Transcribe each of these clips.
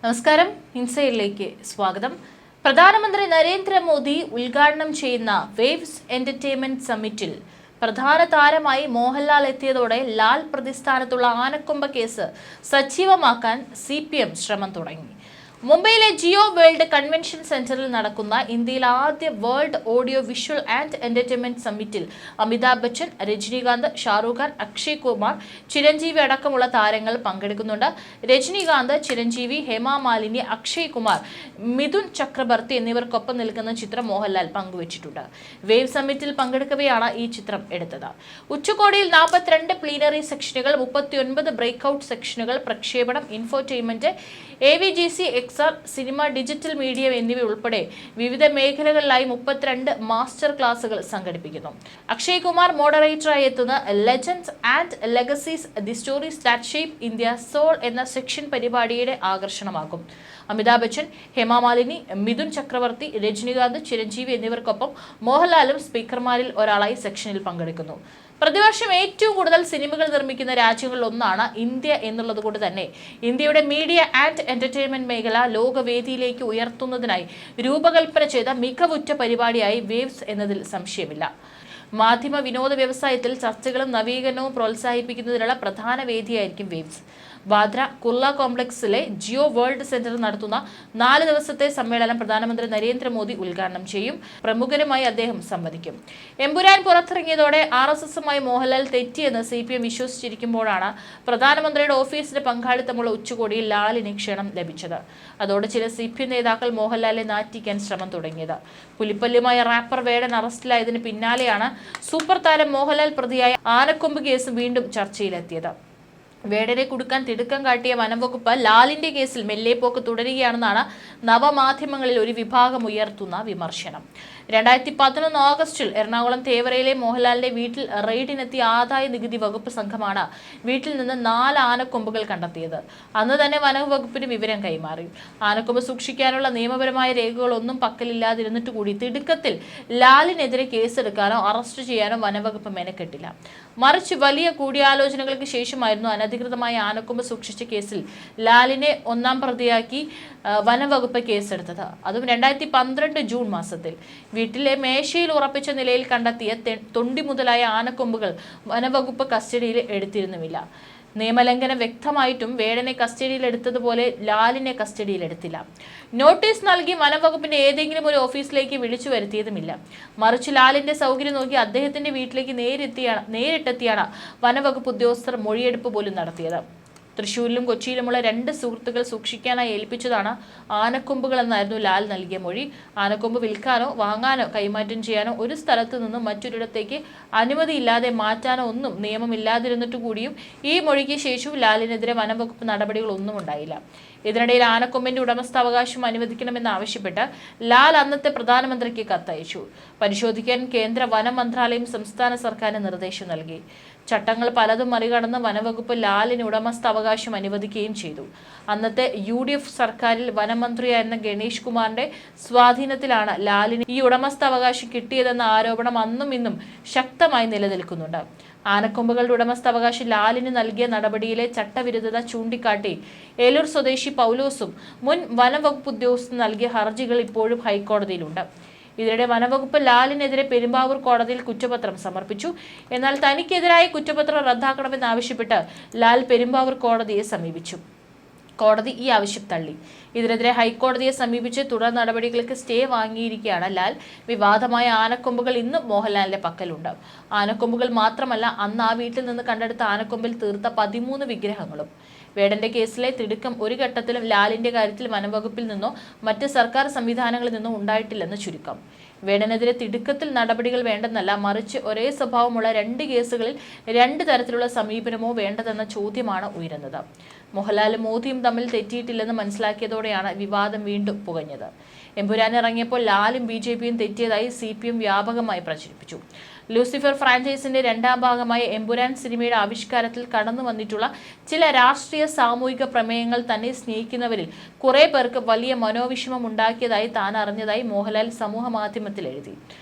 നമസ്കാരം, ഇൻസൈഡിലേക്ക് സ്വാഗതം. പ്രധാനമന്ത്രി നരേന്ദ്രമോദി ഉദ്ഘാടനം ചെയ്യുന്ന വേവ്സ് എന്റർടൈൻമെന്റ് സമ്മിറ്റിൽ പ്രധാന താരമായി മോഹൻലാൽ എത്തിയതോടെ ലാൽ പ്രതിസ്ഥാനത്തുള്ള ആനക്കൊമ്പ് കേസ് സജീവമാക്കാൻ CPM ശ്രമം തുടങ്ങി. മുംബൈയിലെ ജിയോ വേൾഡ് കൺവെൻഷൻ സെന്ററിൽ നടക്കുന്ന ഇന്ത്യയിലെ ആദ്യ world audio visual and entertainment സമ്മിറ്റിൽ അമിതാഭ് ബച്ചൻ, രജനീകാന്ത്, ഷാറൂഖ് ഖാൻ, അക്ഷയ് കുമാർ, ചിരഞ്ജീവി അടക്കമുള്ള താരങ്ങൾ പങ്കെടുക്കുന്നുണ്ട്. രജനീകാന്ത്, ചിരഞ്ജീവി, ഹേമ മാലിനി, അക്ഷയ് കുമാർ, മിഥുൻ ചക്രബർത്തി എന്നിവർക്കൊപ്പം നിൽക്കുന്ന ചിത്രം മോഹൻലാൽ പങ്കുവച്ചിട്ടുണ്ട്. വേവ് സമ്മിറ്റിൽ പങ്കെടുക്കവെയാണ് ഈ ചിത്രം എടുത്തത്. ഉച്ചകോടിയിൽ 42 പ്ലീനറി സെക്ഷനുകൾ, 39 ബ്രേക്ക്ഔട്ട് സെക്ഷനുകൾ, പ്രക്ഷേപണം, infotainment, AVGC, XR, cinema, digital media എന്നിവ ഉൾപ്പെടെ വിവിധ മേഖലകളിലായി 32 മാസ്റ്റർ ക്ലാസുകൾ സംഘടിപ്പിക്കുന്നു. അക്ഷയ് കുമാർ മോഡറേറ്ററായി എത്തുന്ന legends and legacies the stories that shape India soul എന്ന സെക്ഷൻ പരിപാടിയുടെ ആകർഷണമാകും. അമിതാഭ് ബച്ചൻ, ഹേമ മാലിനി, മിഥുൻ ചക്രവർത്തി, രജനീകാന്ത്, ചിരഞ്ജീവി എന്നിവർക്കൊപ്പം മോഹൻലാലും സ്പീക്കർമാരിൽ ഒരാളായി സെക്ഷനിൽ പങ്കെടുക്കുന്നു. പ്രതിവർഷം ഏറ്റവും കൂടുതൽ സിനിമകൾ നിർമ്മിക്കുന്ന രാജ്യങ്ങളിൽ ഒന്നാണ് ഇന്ത്യ എന്നുള്ളതുകൊണ്ട് തന്നെ ഇന്ത്യയുടെ മീഡിയ ആൻഡ് എന്റർടൈൻമെന്റ് മേഖല ലോകവേദിയിലേക്ക് ഉയർത്തുന്നതിനായി രൂപകൽപ്പന ചെയ്ത മികവുറ്റ പരിപാടിയായി വേവ്സ് എന്നതിൽ സംശയമില്ല. മാധ്യമ വിനോദ വ്യവസായത്തിൽ ചർച്ചകളും നവീകരണവും പ്രോത്സാഹിപ്പിക്കുന്നതിനുള്ള പ്രധാന വേദിയായിരിക്കും വേവ്സ്. ബാന്ദ്ര കുർള കോംപ്ലക്സിലെ ജിയോ വേൾഡ് സെന്ററിൽ നടത്തുന്ന 4 ദിവസത്തെ സമ്മേളനം പ്രധാനമന്ത്രി നരേന്ദ്രമോദി ഉദ്ഘാടനം ചെയ്യും. പ്രമുഖരുമായി അദ്ദേഹം സംവദിക്കും. എമ്പുരാൻ പുറത്തിറങ്ങിയതോടെ RSSുമായി മോഹൻലാൽ തെറ്റിയെന്ന് CPM വിശ്വസിച്ചിരിക്കുമ്പോഴാണ് പ്രധാനമന്ത്രിയുടെ ഓഫീസിന്റെ പങ്കാളിത്തമുള്ള ഉച്ചകോടിയിൽ ലാലിന് ക്ഷണം ലഭിച്ചത്. അതോടെ ചില CPM നേതാക്കൾ മോഹൻലാലിനെ നാറ്റിക്കാൻ ശ്രമം തുടങ്ങിയത്. പുലിപ്പല്ലുമായ റാപ്പർ വേടൻ അറസ്റ്റിലായതിന് പിന്നാലെയാണ് സൂപ്പർ താരം മോഹൻലാൽ പ്രതിയായ ആനക്കൊമ്പ് കേസ് വീണ്ടും ചർച്ചയിലെത്തിയത്. വേടനെ കുടുക്കാൻ തിടുക്കം കാട്ടിയ വനംവകുപ്പ് ലാലിന്റെ കേസിൽ മെല്ലെപ്പോക്ക് തുടരുകയാണെന്നാണ് നവമാധ്യമങ്ങളിൽ ഒരു വിഭാഗം ഉയർത്തുന്ന വിമർശനം. 2011 ഓഗസ്റ്റിൽ എറണാകുളം തേവരയിലെ മോഹൻലാലിന്റെ വീട്ടിൽ റെയ്ഡിനെത്തിയ ആദായ നികുതി വകുപ്പ് സംഘമാണ് വീട്ടിൽ നിന്ന് 4 ആനക്കൊമ്പുകൾ കണ്ടെത്തിയത്. അന്ന് തന്നെ വനംവകുപ്പിന് വിവരം കൈമാറി. ആനക്കൊമ്പ് സൂക്ഷിക്കാനുള്ള നിയമപരമായ രേഖകളൊന്നും പക്കലില്ലാതിരുന്നിട്ട് കൂടി തിടുക്കത്തിൽ ലാലിനെതിരെ കേസെടുക്കാനോ അറസ്റ്റ് ചെയ്യാനോ വനംവകുപ്പ് മെനക്കെട്ടില്ല. മറിച്ച് വലിയ കൂടിയാലോചനകൾക്ക് ശേഷമായിരുന്നു അനധികൃതമായ ആനക്കൊമ്പ് സൂക്ഷിച്ച കേസിൽ ലാലിനെ 1-ാം പ്രതിയാക്കി വനംവകുപ്പ് കേസെടുത്തത്. അതും 2012 ജൂൺ മാസത്തിൽ. വീട്ടിലെ മേശയിൽ ഉറപ്പിച്ച നിലയിൽ കണ്ടെത്തിയ തൊണ്ടി മുതലായ ആനക്കൊമ്പുകൾ വനംവകുപ്പ് കസ്റ്റഡിയിൽ എടുത്തിരുന്നുമില്ല. നിയമലംഘനം വ്യക്തമായിട്ടും വേടനെ കസ്റ്റഡിയിലെടുത്തതുപോലെ ലാലിനെ കസ്റ്റഡിയിലെടുത്തില്ല. നോട്ടീസ് നൽകി വനംവകുപ്പിന്റെ ഏതെങ്കിലും ഒരു ഓഫീസിലേക്ക് വിളിച്ചു വരുത്തിയതുമില്ല. മറിച്ച് ലാലിന്റെ സൗകര്യം നോക്കി അദ്ദേഹത്തിന്റെ വീട്ടിലേക്ക് നേരിട്ടെത്തിയാണ് വനംവകുപ്പ് ഉദ്യോഗസ്ഥർ മൊഴിയെടുപ്പ് പോലും നടത്തിയത്. തൃശ്ശൂരിലും കൊച്ചിയിലുമുള്ള 2 സുഹൃത്തുക്കൾ സൂക്ഷിക്കാനായി ഏൽപ്പിച്ചതാണ് ആനക്കൊമ്പുകൾ എന്നായിരുന്നു ലാൽ നൽകിയ മൊഴി. ആനക്കൊമ്പ് വിൽക്കാനോ വാങ്ങാനോ കൈമാറ്റം ചെയ്യാനോ ഒരു സ്ഥലത്തു നിന്നും മറ്റൊരിടത്തേക്ക് അനുമതിയില്ലാതെ മാറ്റാനോ ഒന്നും നിയമമില്ലാതിരുന്നിട്ട് കൂടിയും ഈ മൊഴിക്ക് ശേഷവും ലാലിനെതിരെ വനംവകുപ്പ് നടപടികളൊന്നും ഉണ്ടായില്ല. ഇതിനിടയിൽ ആനക്കൊമ്പിന്റെ ഉടമസ്ഥാവകാശം അനുവദിക്കണമെന്നാവശ്യപ്പെട്ട് ലാൽ അന്നത്തെ പ്രധാനമന്ത്രിക്ക് കത്തയച്ചു. പരിശോധിക്കാൻ കേന്ദ്ര വനം മന്ത്രാലയം സംസ്ഥാന സർക്കാരിന് നിർദ്ദേശം നൽകി. ചട്ടങ്ങൾ പലതും മറികടന്ന് വനംവകുപ്പ് ലാലിന് ഉടമസ്ഥാവകാശം അനുവദിക്കുകയും ചെയ്തു. അന്നത്തെ UDF സർക്കാരിൽ വനമന്ത്രിയായിരുന്ന ഗണേഷ് കുമാറിന്റെ സ്വാധീനത്തിലാണ് ലാലിന് ഈ ഉടമസ്ഥാവകാശം കിട്ടിയതെന്ന ആരോപണം അന്നും ഇന്നും ശക്തമായി നിലനിൽക്കുന്നുണ്ട്. ആനക്കൊമ്പുകളുടെ ഉടമസ്ഥാവകാശം ലാലിന് നൽകിയ നടപടിയിലെ ചട്ടവിരുദ്ധത ചൂണ്ടിക്കാട്ടി ഏലൂർ സ്വദേശി പൗലോസും മുൻ വനംവകുപ്പ് ഉദ്യോഗസ്ഥർ നൽകിയ ഹർജികൾ ഇപ്പോഴും ഹൈക്കോടതിയിലുണ്ട്. ഇതിനിടെ വനംവകുപ്പ് ലാലിനെതിരെ പെരുമ്പാവൂർ കോടതിയിൽ കുറ്റപത്രം സമർപ്പിച്ചു. എന്നാൽ തനിക്കെതിരായ കുറ്റപത്രം റദ്ദാക്കണമെന്നാവശ്യപ്പെട്ട് ലാൽ പെരുമ്പാവൂർ കോടതിയെ സമീപിച്ചു. കോടതി ഈ ആവശ്യം തള്ളി. ഇതിനെതിരെ ഹൈക്കോടതിയെ സമീപിച്ച് തുടർ നടപടികൾക്ക് സ്റ്റേ വാങ്ങിയിരിക്കുകയാണ് ലാൽ. വിവാദമായ ആനക്കൊമ്പുകൾ ഇന്നും മോഹൻലാലിന്റെ പക്കലുണ്ട്. ആനക്കൊമ്പുകൾ മാത്രമല്ല, അന്ന് ആ വീട്ടിൽ നിന്ന് കണ്ടെടുത്ത ആനക്കൊമ്പിൽ തീർത്ത 13 വിഗ്രഹങ്ങളും. വേടന്റെ കേസിലെ തിടുക്കം ഒരു ഘട്ടത്തിലും ലാലിന്റെ കാര്യത്തിൽ വനംവകുപ്പിൽ നിന്നോ മറ്റ് സർക്കാർ സംവിധാനങ്ങളിൽ നിന്നോ ഉണ്ടായിട്ടില്ലെന്ന് ചുരുക്കം. വേടനെതിരെ തിടുക്കത്തിൽ നടപടികൾ വേണ്ടെന്നല്ല, മറിച്ച് ഒരേ സ്വഭാവമുള്ള 2 കേസുകളിൽ 2 തരത്തിലുള്ള സമീപനമോ വേണ്ടതെന്ന ചോദ്യമാണ് ഉയരുന്നത്. മോഹൻലാലും മോദിയും തമ്മിൽ തെറ്റിയിട്ടില്ലെന്ന് മനസ്സിലാക്കിയതോടെയാണ് വിവാദം വീണ്ടും പുകഞ്ഞത്. എമ്പുരാൻ ഇറങ്ങിയപ്പോൾ ലാലും BJPയും തെറ്റിയതായി CPM വ്യാപകമായി പ്രചരിപ്പിച്ചു. ലൂസിഫർ ഫ്രാഞ്ചൈസിന്റെ 2-ാം ഭാഗമായ എമ്പുരാൻ സിനിമയുടെ ആവിഷ്കാരത്തിൽ കടന്നു വന്നിട്ടുള്ള ചില രാഷ്ട്രീയ സാമൂഹിക പ്രമേയങ്ങൾ തന്നെ സ്നേഹിക്കുന്നവരിൽ കുറെ പേർക്ക് വലിയ മനോവിഷമം ഉണ്ടാക്കിയതായി താൻ അറിഞ്ഞതായി മോഹൻലാൽ സമൂഹ മാധ്യമത്തിൽ എഴുതി.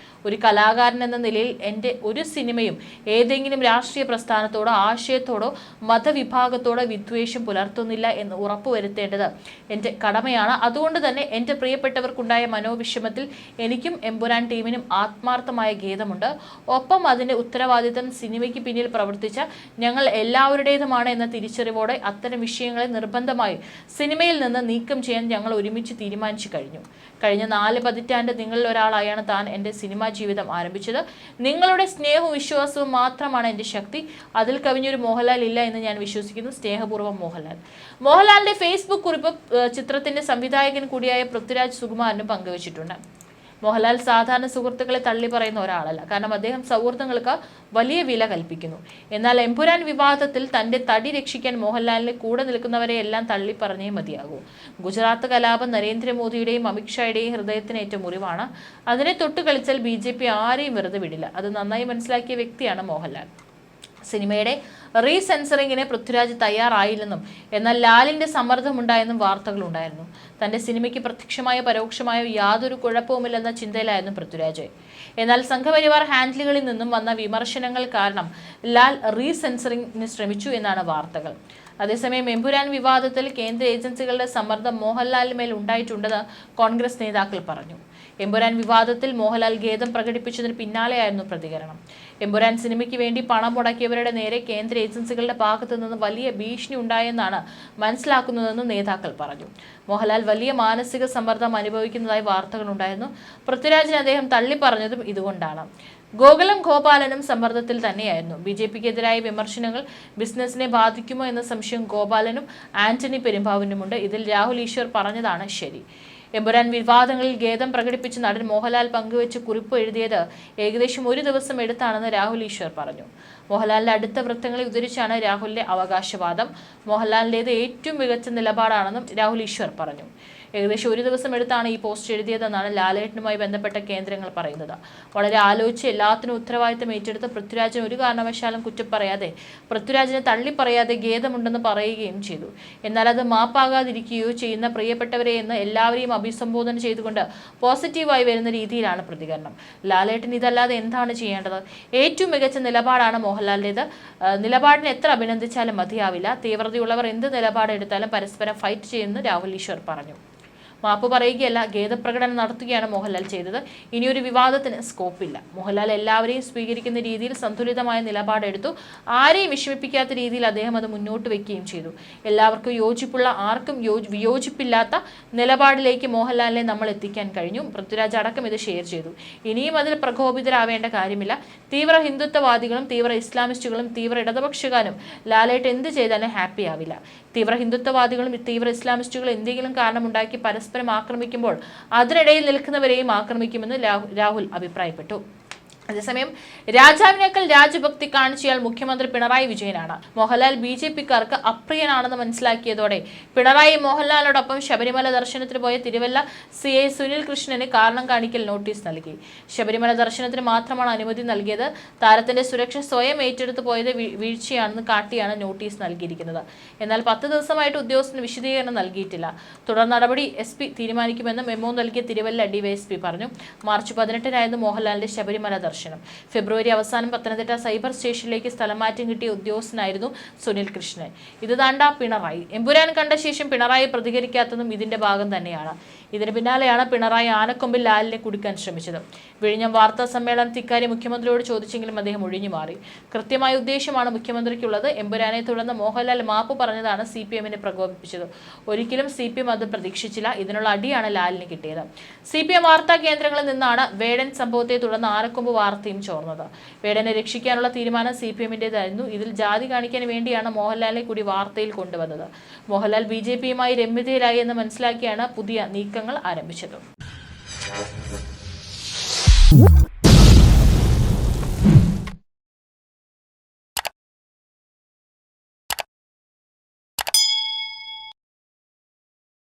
ഒരു കലാകാരൻ എന്ന നിലയിൽ എൻ്റെ ഒരു സിനിമയും ഏതെങ്കിലും രാഷ്ട്രീയ പ്രസ്ഥാനത്തോടോ ആശയത്തോടോ മതവിഭാഗത്തോടോ വിദ്വേഷം പുലർത്തുന്നില്ല എന്ന് ഉറപ്പുവരുത്തേണ്ടത് എൻ്റെ കടമയാണ്. അതുകൊണ്ട് തന്നെ എൻ്റെ പ്രിയപ്പെട്ടവർക്കുണ്ടായ മനോവിഷമത്തിൽ എനിക്കും എമ്പുരാൻ ടീമിനും ആത്മാർത്ഥമായ ഖേദമുണ്ട്. ഒപ്പം അതിൻ്റെ ഉത്തരവാദിത്തം സിനിമയ്ക്ക് പിന്നിൽ പ്രവർത്തിച്ച ഞങ്ങൾ എല്ലാവരുടേതുമാണ് എന്ന തിരിച്ചറിവോടെ അത്തരം വിഷയങ്ങളെ നിർബന്ധമായി സിനിമയിൽ നിന്ന് നീക്കം ചെയ്യാൻ ഞങ്ങൾ ഒരുമിച്ച് തീരുമാനിച്ചു കഴിഞ്ഞു. കഴിഞ്ഞ 4 പതിറ്റാണ്ട് നിങ്ങളിൽ ഒരാളായാണ് താൻ എൻ്റെ സിനിമാ ജീവിതം ആരംഭിച്ചത്. നിങ്ങളുടെ സ്നേഹവും വിശ്വാസവും മാത്രമാണ് എൻ്റെ ശക്തി. അതിൽ കവിഞ്ഞൊരു മോഹൻലാൽ ഇല്ല എന്ന് ഞാൻ വിശ്വസിക്കുന്നു. സ്നേഹപൂർവ്വം മോഹൻലാൽ. മോഹൻലാലിന്റെ ഫേസ്ബുക്ക് കുറിപ്പ് ചിത്രത്തിന്റെ സംവിധായകൻ കൂടിയായ പൃഥ്വിരാജ് സുകുമാരനും പങ്കുവച്ചിട്ടുണ്ട്. മോഹൻലാൽ സാധാരണ സുഹൃത്തുക്കളെ തള്ളി പറയുന്ന ഒരാളല്ല. കാരണം അദ്ദേഹം സൗഹൃദങ്ങൾക്ക് വലിയ വില കൽപ്പിക്കുന്നു. എന്നാൽ എമ്പുരാൻ വിവാദത്തിൽ തന്റെ തടി രക്ഷിക്കാൻ മോഹൻലാലിന് കൂടെ നിൽക്കുന്നവരെ എല്ലാം തള്ളി പറഞ്ഞേ മതിയാകൂ. ഗുജറാത്ത് കലാപം നരേന്ദ്രമോദിയുടെയും അമിത്ഷായുടെയും ഹൃദയത്തിനേറ്റ മുറിവാണ്. അതിനെ തൊട്ട് കളിച്ചാൽ BJP ആരെയും വെറുതെ വിടില്ല. അത് നന്നായി മനസ്സിലാക്കിയ വ്യക്തിയാണ് മോഹൻലാൽ. സിനിമയുടെ റീസെൻസറിങ്ങിന് പൃഥ്വിരാജ് തയ്യാറായില്ലെന്നും എന്നാൽ ലാലിന്റെ സമ്മർദ്ദമുണ്ടായെന്നും വാർത്തകളുണ്ടായിരുന്നു. തന്റെ സിനിമയ്ക്ക് പ്രത്യക്ഷമായോ പരോക്ഷമായോ യാതൊരു കുഴപ്പവുമില്ലെന്ന ചിന്തയിലായിരുന്നു പൃഥ്വിരാജ്. എന്നാൽ സംഘപരിവാർ ഹാൻഡിലുകളിൽ നിന്നും വന്ന വിമർശനങ്ങൾ കാരണം ലാൽ റീസെൻസറിങ്ങിന് ശ്രമിച്ചു എന്നാണ് വാർത്തകൾ. അതേസമയം എമ്പുരാൻ വിവാദത്തിൽ കേന്ദ്ര ഏജൻസികളുടെ സമ്മർദ്ദം മോഹൻലാലിന് ഉണ്ടായിട്ടുണ്ടെന്ന് കോൺഗ്രസ് നേതാക്കൾ പറഞ്ഞു. എമ്പുരാൻ വിവാദത്തിൽ മോഹൻലാൽ ഖേദം പ്രകടിപ്പിച്ചതിന് പിന്നാലെയായിരുന്നു പ്രതികരണം. എമ്പുരാൻ സിനിമയ്ക്ക് വേണ്ടി പണം മുടക്കിയവരുടെ നേരെ കേന്ദ്ര ഏജൻസികളുടെ ഭാഗത്തു നിന്ന് വലിയ ഭീഷണി ഉണ്ടായെന്നാണ് മനസ്സിലാക്കുന്നതെന്ന് നേതാക്കൾ പറഞ്ഞു. മോഹൻലാൽ വലിയ മാനസിക സമ്മർദ്ദം അനുഭവിക്കുന്നതായി വാർത്തകളുണ്ടായിരുന്നു. പൃഥ്വിരാജിനെ അദ്ദേഹം തള്ളിപ്പറഞ്ഞതും ഇതുകൊണ്ടാണ്. ഗോകുലം ഗോപാലനും സമ്മർദ്ദത്തിൽ തന്നെയായിരുന്നു. BJPക്കെതിരായ വിമർശനങ്ങൾ ബിസിനസിനെ ബാധിക്കുമോ എന്ന സംശയം ഗോപാലനും ആന്റണി പെരുമ്പാവൂരിനുമുണ്ട്. ഇതിൽ രാഹുൽ ഈശ്വർ പറഞ്ഞതാണ് ശരി. എമ്പുരാൻ വിവാദങ്ങളിൽ ഖേദം പ്രകടിപ്പിച്ച് നടൻ മോഹൻലാൽ പങ്കുവെച്ച് കുറിപ്പ് എഴുതിയത് ഏകദേശം 1 ദിവസം എടുത്താണെന്ന് രാഹുൽ ഈശ്വർ പറഞ്ഞു. മോഹൻലാലിന്റെ അടുത്ത വൃത്തങ്ങളെ ഉദ്ധരിച്ചാണ് രാഹുലിന്റെ അവകാശവാദം. മോഹൻലാലിന്റേത് ഏറ്റവും മികച്ച നിലപാടാണെന്നും രാഹുൽ ഈശ്വർ പറഞ്ഞു. ഏകദേശം 1 ദിവസം എടുത്താണ് ഈ പോസ്റ്റ് എഴുതിയതെന്നാണ് ലാലേട്ടനുമായി ബന്ധപ്പെട്ട കേന്ദ്രങ്ങൾ പറയുന്നത്. വളരെ ആലോചിച്ച് എല്ലാത്തിനും ഉത്തരവാദിത്തം ഏറ്റെടുത്ത് പൃഥ്വിരാജിന് ഒരു കാരണവശാലും കുറ്റം പറയാതെ പൃഥ്വിരാജിനെ തള്ളിപ്പറയാതെ ഖേദമുണ്ടെന്ന് പറയുകയും ചെയ്തു. എന്നാൽ അത് മാപ്പാകാതിരിക്കുകയോ ചെയ്യുന്ന പ്രിയപ്പെട്ടവരെ എന്ന് എല്ലാവരെയും അഭിസംബോധന ചെയ്തുകൊണ്ട് പോസിറ്റീവായി വരുന്ന രീതിയിലാണ് പ്രതികരണം. ലാലേട്ടൻ ഇതല്ലാതെ എന്താണ് ചെയ്യേണ്ടത്? ഏറ്റവും മികച്ച നിലപാടാണ് മോഹൻലാലിൻ്റെത്. നിലപാടിനെ എത്ര അഭിനന്ദിച്ചാലും മതിയാവില്ല. തീവ്രതയുള്ളവർ എന്ത് നിലപാടെടുത്താലും പരസ്പരം ഫൈറ്റ് ചെയ്യുമെന്ന് രാഹുൽ ഈശ്വർ പറഞ്ഞു. മാപ്പ് പറയുകയല്ല, ഖേദപ്രകടനം നടത്തുകയാണ് മോഹൻലാൽ ചെയ്തത്. ഇനിയൊരു വിവാദത്തിന് സ്കോപ്പില്ല. മോഹൻലാൽ എല്ലാവരെയും സ്വീകരിക്കുന്ന രീതിയിൽ സന്തുലിതമായ നിലപാടെടുത്തു. ആരെയും വിഷമിപ്പിക്കാത്ത രീതിയിൽ അദ്ദേഹം അത് മുന്നോട്ട് വെക്കുകയും ചെയ്തു. എല്ലാവർക്കും യോജിപ്പുള്ള, ആർക്കും വിയോജിപ്പില്ലാത്ത നിലപാടിലേക്ക് മോഹൻലാലിനെ നമ്മൾ എത്തിക്കാൻ കഴിഞ്ഞു. പൃഥ്വിരാജ് അടക്കം ഇത് ഷെയർ ചെയ്തു. ഇനിയും അതിൽ പ്രകോപിതരാവേണ്ട കാര്യമില്ല. തീവ്ര ഹിന്ദുത്വവാദികളും തീവ്ര ഇസ്ലാമിസ്റ്റുകളും തീവ്ര ഇടതുപക്ഷക്കാരും ലാലേട്ട് എന്ത് ചെയ്താലും ഹാപ്പി ആവില്ല. തീവ്ര ഹിന്ദുത്വവാദികളും തീവ്ര ഇസ്ലാമിസ്റ്റുകളും എന്തെങ്കിലും കാരണമുണ്ടാക്കി പരസ്പരം ആക്രമിക്കുമ്പോൾ അതിനിടയിൽ നിൽക്കുന്നവരെയും ആക്രമിക്കുമെന്ന് രാഹുൽ അഭിപ്രായപ്പെട്ടു. അതേസമയം രാജാവിനേക്കാൾ രാജ്യഭക്തി കാണിച്ചയാൾ മുഖ്യമന്ത്രി പിണറായി വിജയനാണ്. മോഹൻലാൽ BJPക്കാർക്ക് അപ്രിയനാണെന്ന് മനസ്സിലാക്കിയതോടെ പിണറായി മോഹൻലാലിനോടൊപ്പം ശബരിമല ദർശനത്തിന് പോയ തിരുവല്ല CI സുനിൽ കൃഷ്ണന് കാരണം കാണിക്കൽ നോട്ടീസ് നൽകി. ശബരിമല ദർശനത്തിന് മാത്രമാണ് അനുമതി നൽകിയത്. താരത്തിന്റെ സുരക്ഷ സ്വയം ഏറ്റെടുത്ത് പോയത് വീഴ്ചയാണെന്ന് കാട്ടിയാണ് നോട്ടീസ് നൽകിയിരിക്കുന്നത്. എന്നാൽ 10 ദിവസമായിട്ട് ഉദ്യോഗസ്ഥന് വിശദീകരണം നൽകിയിട്ടില്ല. തുടർ നടപടി SP തീരുമാനിക്കുമെന്ന് മെമ്മോ നൽകിയ തിരുവല്ല DYSP പറഞ്ഞു. മാർച്ച് 18-നായിരുന്നു മോഹൻലാലിന്റെ ശബരിമല ദർശനം. ഫെബ്രുവരി അവസാനം പത്തനംതിട്ട സൈബർ സ്റ്റേഷനിലേക്ക് സ്ഥലം മാറ്റം കിട്ടിയ ഉദ്യോഗസ്ഥനായിരുന്നു സുനിൽ കൃഷ്ണൻ. ഇത് താണ്ട പിണറായി. എമ്പുരാൻ കണ്ട ശേഷം പിണറായി പ്രതികരിക്കാത്തതും ഇതിന്റെ ഭാഗം തന്നെയാണ്. ഇതിന് പിന്നാലെയാണ് പിണറായി ആനക്കൊമ്പിൽ ലാലിനെ കുടുക്കാൻ ശ്രമിച്ചത്. വിഴിഞ്ഞം വാർത്താ സമ്മേളനത്തിൽ ഇക്കാര്യം മുഖ്യമന്ത്രിയോട് ചോദിച്ചെങ്കിലും അദ്ദേഹം ഒഴിഞ്ഞു മാറി. കൃത്യമായ ഉദ്ദേശമാണ് മുഖ്യമന്ത്രിക്കുള്ളത്. എമ്പുരാനെ തുടർന്ന് മോഹൻലാൽ മാപ്പ് പറഞ്ഞതാണ് CPMനെ പ്രകോപിപ്പിച്ചത്. ഒരിക്കലും CPM അത് പ്രതീക്ഷിച്ചില്ല. ഇതിനുള്ള അടിയാണ് ലാലിന് കിട്ടിയത്. CPM വാർത്താ കേന്ദ്രങ്ങളിൽ നിന്നാണ് വേടൻ സംഭവത്തെ തുടർന്ന് ആനക്കൊമ്പ് വാർത്തയും ചോർന്നത്. വേടനെ രക്ഷിക്കാനുള്ള തീരുമാനം CPMന്റേതായിരുന്നു. ഇതിൽ ജാതി കാണിക്കാൻ വേണ്ടിയാണ് മോഹൻലാലിനെ കൂടി വാർത്തയിൽ കൊണ്ടുവന്നത്. മോഹൻലാൽ BJPയുമായി രമ്യതയിലായി എന്ന് മനസ്സിലാക്കിയാണ് പുതിയ നീക്കങ്ങൾ ആരംഭിച്ചത്.